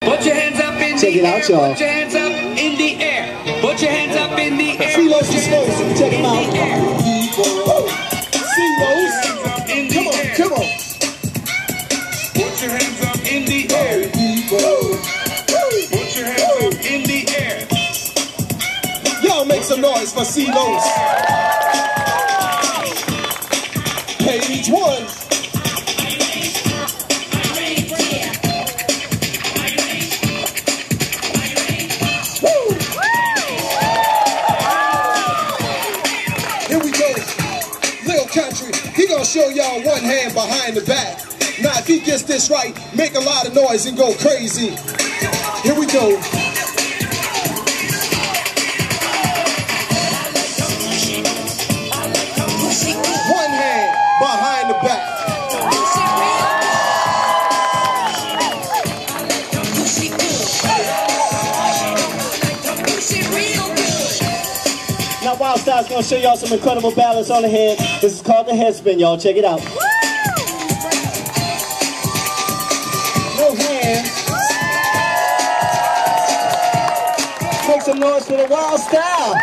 Put your hands up in Check the it air. out, y'all. Put your hands up in the air. Put your hands up in the air. CeeLo's Disposal. Check him out. CeeLo's. Come on, come on. Put your hands up in the air. Put your hands up in the air. Y'all make some noise for CeeLo's. Page 1. Here we go. Lil Country, he gonna show y'all one hand behind the back. Now if he gets this right, make a lot of noise and go crazy. Here we go. One hand behind the back. Now Wild Style's gonna show y'all some incredible balance on the head. This is called the head spin, y'all. Check it out. No hands. Make some noise for the Wild Style.